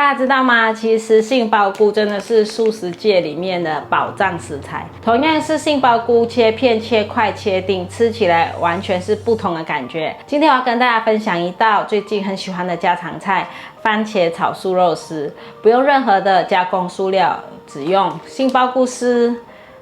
大家知道嗎？其實杏鮑菇真的是素食界裡面的寶藏食材。同樣是杏鮑菇，切片、切塊、切丁，吃起來完全是不同的感覺。今天我要跟大家分享一道最近很喜歡的家常菜——番茄炒素肉絲，不用任何的加工素料，只用杏鮑菇絲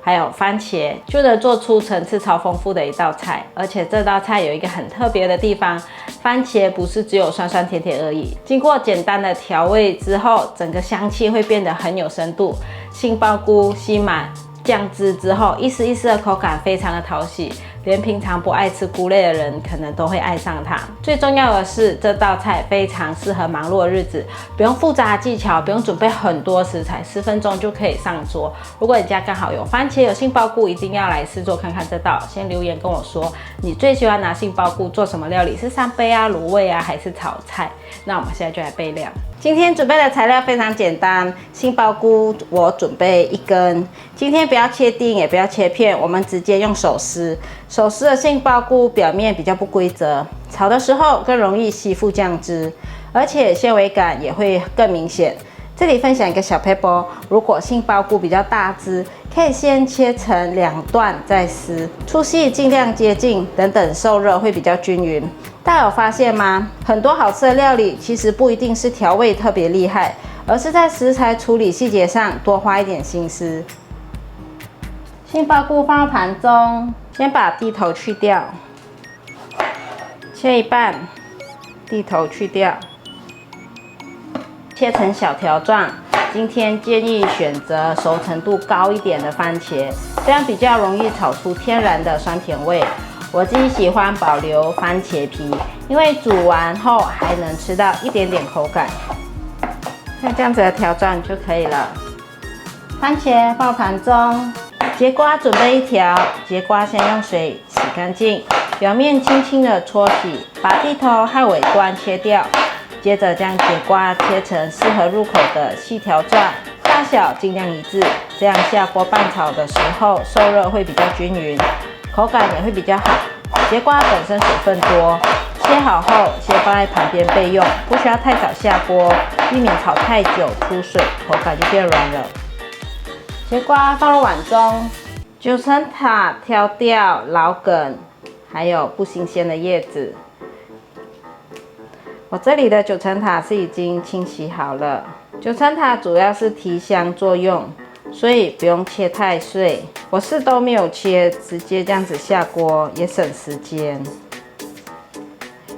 還有番茄，就能做出層次超豐富的一道菜。而且這道菜有一個很特別的地方，番茄不是只有酸酸甜甜而已，經過簡單的調味之後，整個香氣會變得很有深度。杏鮑菇吸滿醬汁之後，一絲一絲的口感非常的討喜，連平常不愛吃菇類的人可能都會愛上它。最重要的是，這道菜非常適合忙碌的日子，不用複雜的技巧，不用準備很多食材，10分鐘就可以上桌。如果你家剛好有番茄有杏鮑菇，一定要來試做看看這道。先留言跟我說，你最喜歡拿杏鮑菇做什麼料理？是三杯啊、滷味啊，還是炒菜？那我們現在就來備料。今天準備的材料非常簡單，杏鮑菇我準備1根。今天不要切丁，也不要切片，我們直接用手撕。手撕的杏鮑菇表面比較不規則，炒的時候更容易吸附醬汁，而且纖維感也會更明顯。這裡分享一個小撇步，如果杏鮑菇比較大隻，可以先切成2段再撕，粗細盡量接近，等受熱會比較均勻。大家有發現嗎？很多好吃的料理其實不一定是調味特別厲害，而是在食材處理細節上多花一點心思。杏鮑菇放到盤中，先把蒂頭去掉，切一半，蒂頭去掉，切成小條狀。今天建議選擇熟成度高一點的番茄，這樣比較容易炒出天然的酸甜味。我自己喜歡保留番茄皮，因為煮完後還能吃到一點點口感。像這樣子的條狀就可以了。番茄放盤中，節瓜準備1條，節瓜先用水洗乾淨，表面輕輕的搓洗，把蒂頭和尾端切掉。接着將節瓜切成適合入口的細條狀，大小盡量一致，這樣下鍋拌炒的時候受熱會比較均勻，口感也會比較好。節瓜本身水分多，切好後先放在旁邊備用，不需要太早下鍋，避免炒太久出水，口感就變軟了。節瓜放入碗中，9層塔挑掉老梗，還有不新鮮的葉子。我這裡的9層塔是已經清洗好了，9層塔主要是提香作用，所以不用切太碎。我是都沒有切，直接這樣子下鍋也省時間，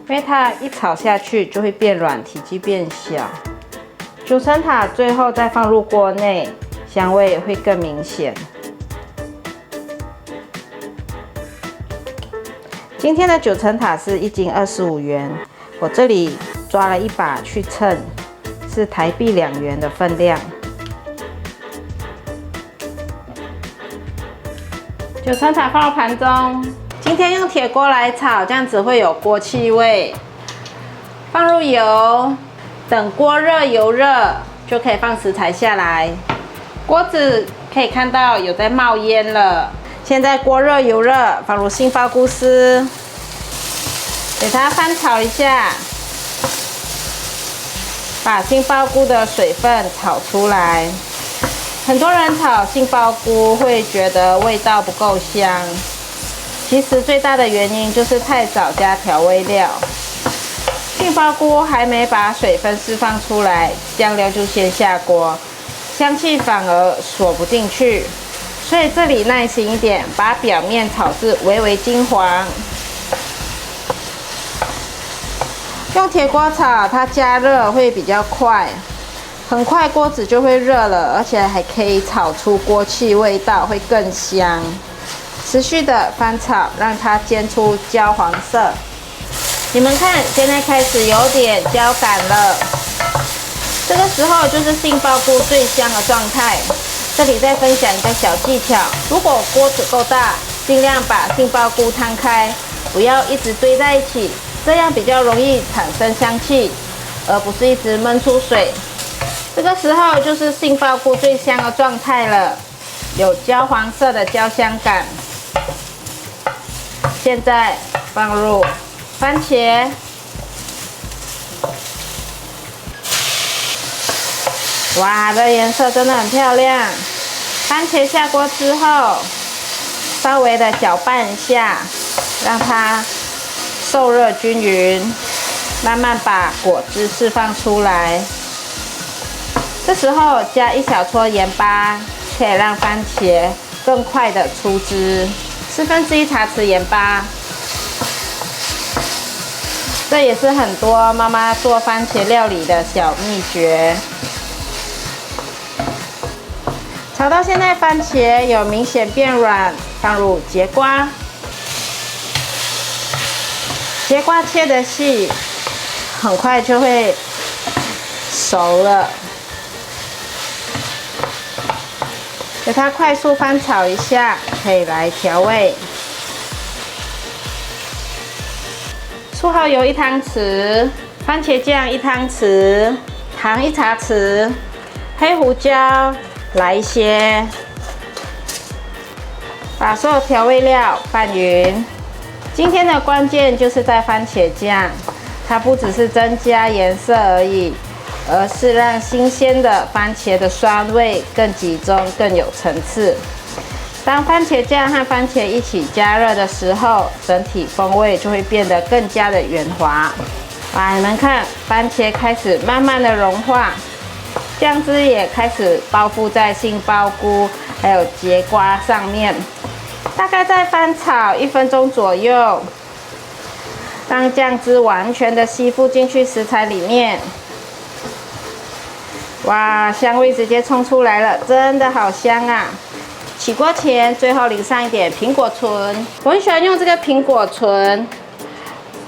因為它一炒下去就會變軟，體積變小。9層塔最後再放入鍋內，香味也會更明顯。今天的9層塔是1斤25元，我這裡抓了一把去稱，是台幣2元的分量。9層塔放到盤中，今天用鐵鍋來炒，這樣子會有鍋氣味。放入油，等鍋熱油熱，就可以放食材下來。鍋子可以看到有在冒煙了。現在鍋熱油熱，放入杏鮑菇絲，給它翻炒一下，把杏鮑菇的水分炒出來。很多人炒杏鮑菇會覺得味道不夠香，其實最大的原因就是太早加調味料。杏鮑菇還沒把水分釋放出來，醬料就先下鍋，香氣反而鎖不進去。所以這裡耐心一點，把表面炒至微微金黃。用鐵鍋炒，它加熱會比較快。很快鍋子就會熱了，而且還可以炒出鍋氣味道，會更香。持續的翻炒，讓它煎出焦黃色。你們看，現在開始有點焦感了。這個時候就是杏鮑菇最香的狀態。這裡再分享一個小技巧，如果鍋子夠大，盡量把杏鮑菇攤開，不要一直堆在一起，這樣比較容易產生香氣，而不是一直悶出水。這個時候就是杏鮑菇最香的狀態了，有焦黃色的焦香感。現在放入番茄，哇，這顏色真的很漂亮。番茄下鍋之後，稍微的攪拌一下，讓它受熱均勻，慢慢把果汁釋放出來。這時候加1小撮鹽巴，可以讓番茄更快的出汁。1/4茶匙鹽巴，這也是很多媽媽做番茄料理的小秘訣。炒到現在，番茄有明顯變軟，放入櫛瓜。櫛瓜切得細，很快就會熟了。給它快速翻炒一下，可以來調味。素蠔油1湯匙，番茄醬1湯匙，糖1茶匙，黑胡椒來一些，把所有調味料拌勻。今天的關鍵就是在番茄醬，它不只是增加顏色而已，而是讓新鮮的番茄的酸味更集中、更有層次。當番茄醬和番茄一起加熱的時候，整體風味就會變得更加的圓滑。哇，你們看，番茄開始慢慢的融化，醬汁也開始包覆在杏鮑菇還有櫛瓜上面。大概再翻炒1分鐘左右，讓醬汁完全的吸附進去食材裡面。哇，香味直接衝出來了，真的好香啊！起鍋前最後淋上一點蘋果醇，我很喜歡用這個蘋果醇，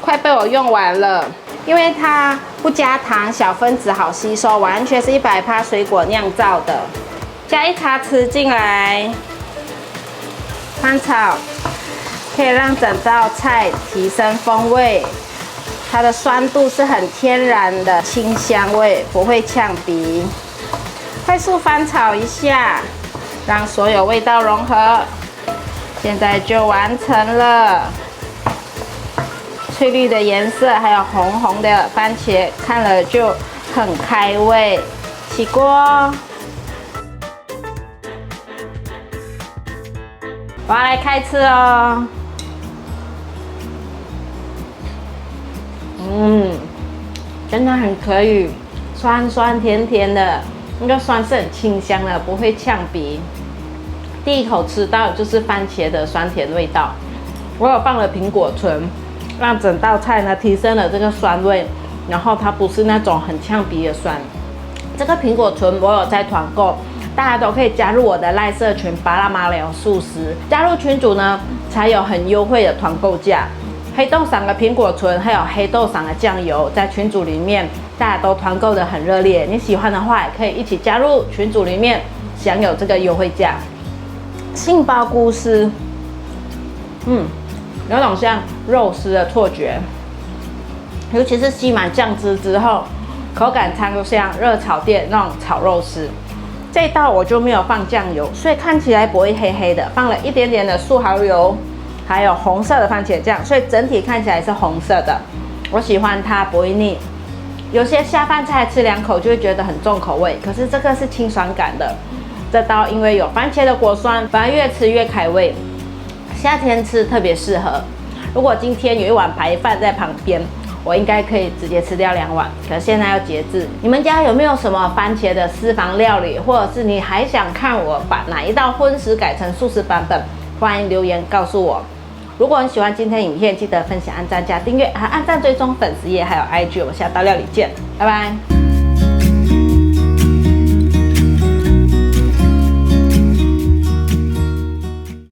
快被我用完了，因為它不加糖，小分子好吸收，完全是100%水果釀造的。加1茶匙進來，翻炒，可以讓整道菜提升風味。它的酸度是很天然的清香味，不會嗆鼻。快速翻炒一下，讓所有味道融合。現在就完成了。翠綠的顏色，還有紅紅的番茄，看了就很開胃。起鍋，我要來開吃哦。真的很可以，酸酸甜甜的，那個酸是很清香的，不會嗆鼻。第一口吃到就是番茄的酸甜味道。我有放了蘋果醇，讓整道菜呢提升了這個酸味，然後它不是那種很嗆鼻的酸。這個蘋果醇我有在團購，大家都可以加入我的賴社群芭樂媽聊素食，加入群組呢才有很優惠的團購價。黑豆賞的蘋果醇，還有黑豆賞的醬油，在群組裡面大家都團購的很熱烈。你喜歡的話，也可以一起加入群組裡面，享有這個優惠價。杏鮑菇絲，有種像肉絲的錯覺，尤其是吸滿醬汁之後，口感差不多像熱炒店那種炒肉絲。這一道我就沒有放醬油，所以看起來不會黑黑的，放了一點點的素蠔油。還有紅色的番茄醬，所以整體看起來是紅色的。我喜歡它不會膩。有些下飯菜吃2口就會覺得很重口味，可是這個是清爽感的。這道因為有番茄的果酸，反而越吃越開胃。夏天吃特別適合。如果今天有一碗白飯在旁邊，我應該可以直接吃掉2碗。可是現在要節制。你們家有沒有什麼番茄的私房料理，或者是你還想看我把哪一道葷食改成素食版本？歡迎留言告訴我。如果你喜歡今天的影片，記得分享、按讚、加訂閱，還按讚追蹤粉絲頁，還有 IG。我們下道料理見，拜拜。